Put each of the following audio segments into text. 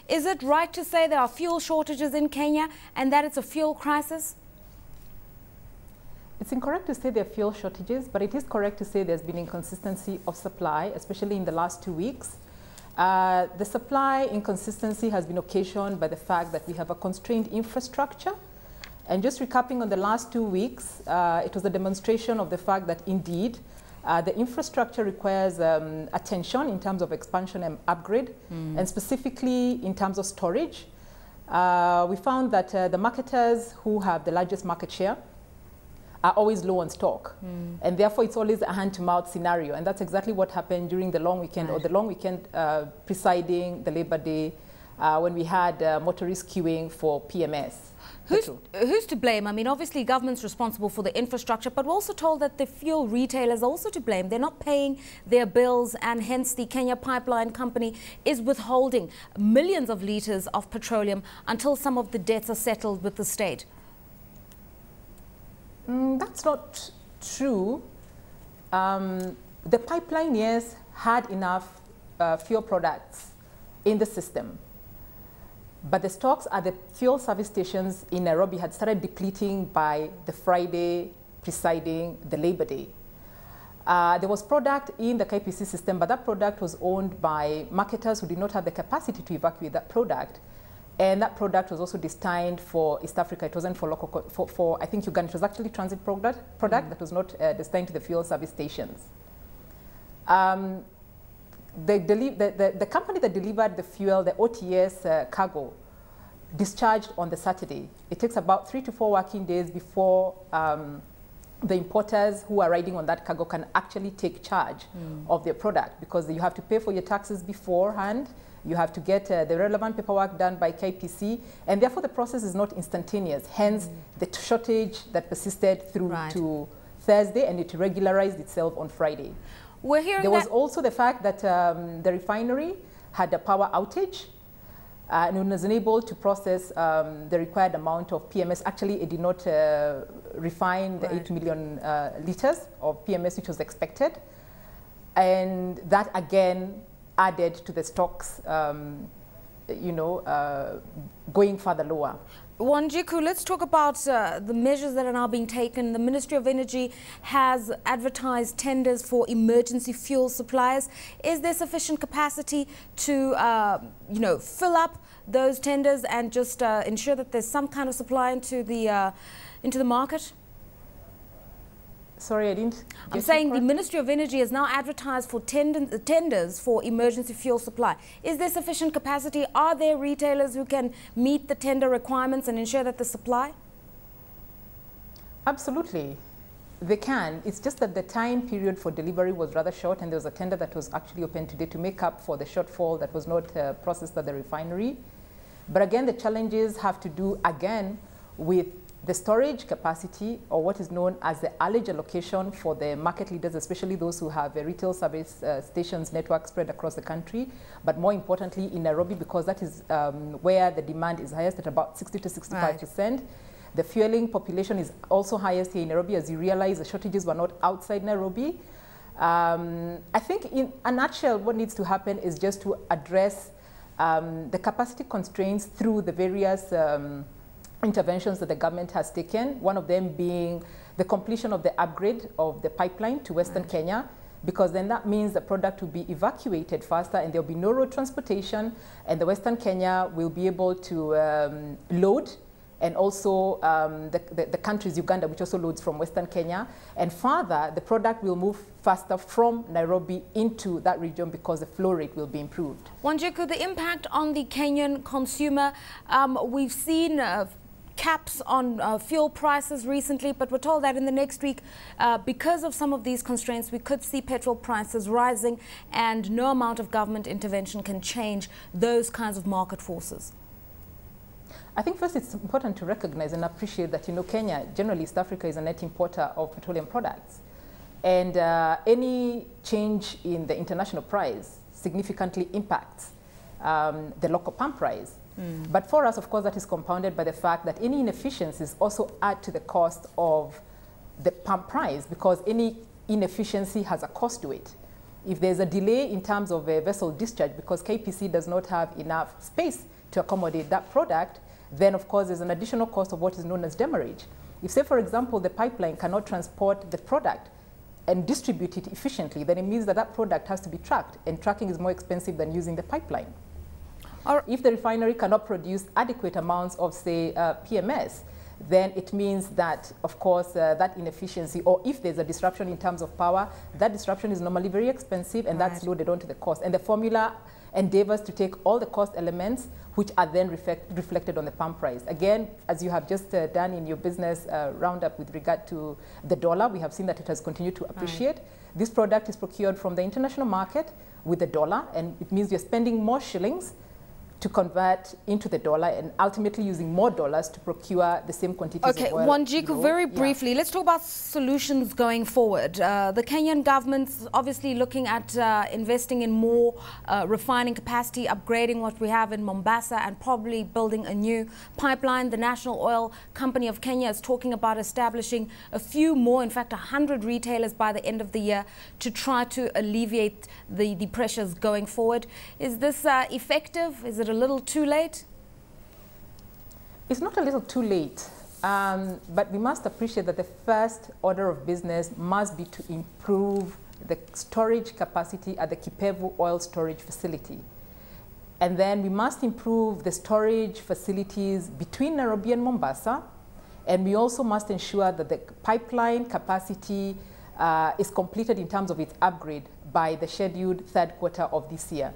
Is it right to say there are fuel shortages in Kenya and that it's a fuel crisis? It's incorrect to say there are fuel shortages, but it is correct to say there's been inconsistency of supply, especially in the last 2 weeks. The supply inconsistency has been occasioned by the fact that we have a constrained infrastructure. And just recapping on the last 2 weeks, it was a demonstration of the fact that indeed the infrastructure requires attention in terms of expansion and upgrade, and specifically in terms of storage. We found that the marketers who have the largest market share are always low on stock. And therefore, it's always a hand-to-mouth scenario. And that's exactly what happened during the long weekend, or the long weekend preceding the Labor Day, when we had motorists queuing for PMS. Who's to blame? I mean, obviously, government's responsible for the infrastructure, but we're also told that the fuel retailers are also to blame. They're not paying their bills, and hence the Kenya Pipeline Company is withholding millions of litres of petroleum until some of the debts are settled with the state. That's not true. The pipeline, yes, had enough fuel products in the system. But the stocks at the fuel service stations in Nairobi had started depleting by the Friday preceding the Labor Day. There was product in the KPC system, but that product was owned by marketers who did not have the capacity to evacuate that product. And that product was also destined for East Africa. It wasn't for local, for I think Uganda. It was actually transit product that was not destined to the fuel service stations. The company that delivered the fuel, the OTS cargo, discharged on the Saturday. It takes about 3 to 4 working days before the importers who are riding on that cargo can actually take charge of their product, because you have to pay for your taxes beforehand. You have to get the relevant paperwork done by KPC, and therefore the process is not instantaneous. Hence, the shortage that persisted through to Thursday, and it regularized itself on Friday. We're hearing there was also the fact that the refinery had a power outage and was unable to process the required amount of PMS. Actually, it did not refine the 8 million litres of PMS which was expected. And that again added to the stocks, going further lower. Wanjiku, let's talk about the measures that are now being taken. The Ministry of Energy has advertised tenders for emergency fuel supplies. Is there sufficient capacity to, fill up those tenders and just ensure that there's some kind of supply into the market? Sorry, I didn't. I'm saying the Ministry of Energy has now advertised for tenders for emergency fuel supply. Is there sufficient capacity? Are there retailers who can meet the tender requirements and ensure that the supply? Absolutely, they can. It's just that the time period for delivery was rather short, and there was a tender that was actually open today to make up for the shortfall that was not processed at the refinery. But again, the challenges have to do again with the storage capacity, or what is known as the allege allocation for the market leaders, especially those who have a retail service stations network spread across the country, but more importantly in Nairobi, because that is where the demand is highest at about 60 to 65%. Right. The fueling population is also highest here in Nairobi. As you realize, the shortages were not outside Nairobi. I think in a nutshell, what needs to happen is just to address the capacity constraints through the various interventions that the government has taken, one of them being the completion of the upgrade of the pipeline to Western Kenya, because then that means the product will be evacuated faster and there'll be no road transportation, and the Western Kenya will be able to load, and also the country's Uganda, which also loads from Western Kenya, and further the product will move faster from Nairobi into that region because the flow rate will be improved. Wanjiku, the impact on the Kenyan consumer, we've seen caps on fuel prices recently, but we're told that in the next week, because of some of these constraints, we could see petrol prices rising, and no amount of government intervention can change those kinds of market forces. I think first it's important to recognize and appreciate that, Kenya, generally East Africa, is a net importer of petroleum products. And any change in the international price significantly impacts the local pump price. But for us, of course, that is compounded by the fact that any inefficiencies also add to the cost of the pump price, because any inefficiency has a cost to it. If there's a delay in terms of a vessel discharge, because KPC does not have enough space to accommodate that product, then of course there's an additional cost of what is known as demurrage. If, say, for example, the pipeline cannot transport the product and distribute it efficiently, then it means that that product has to be trucked, and trucking is more expensive than using the pipeline. Or if the refinery cannot produce adequate amounts of, say, PMS, then it means that, of course, that inefficiency, or if there's a disruption in terms of power, that disruption is normally very expensive, and that's loaded onto the cost. And the formula endeavors to take all the cost elements, which are then reflected on the pump price. Again, as you have just done in your business roundup with regard to the dollar, we have seen that it has continued to appreciate. This product is procured from the international market with the dollar, and it means you're spending more shillings to convert into the dollar, and ultimately using more dollars to procure the same quantities of oil. Okay, Wanjiku, very briefly, let's talk about solutions going forward. The Kenyan government's obviously looking at investing in more refining capacity, upgrading what we have in Mombasa, and probably building a new pipeline. The National Oil Company of Kenya is talking about establishing a few more, in fact 100 retailers by the end of the year, to try to alleviate the pressures going forward. Is this effective? Is it a little too late? It's not a little too late, but we must appreciate that the first order of business must be to improve the storage capacity at the Kipevu oil storage facility. And then we must improve the storage facilities between Nairobi and Mombasa, and we also must ensure that the pipeline capacity is completed in terms of its upgrade by the scheduled third quarter of this year.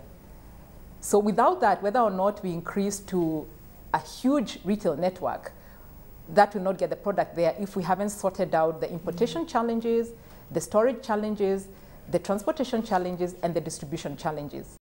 So without that, whether or not we increase to a huge retail network, that will not get the product there if we haven't sorted out the importation challenges, the storage challenges, the transportation challenges, and the distribution challenges.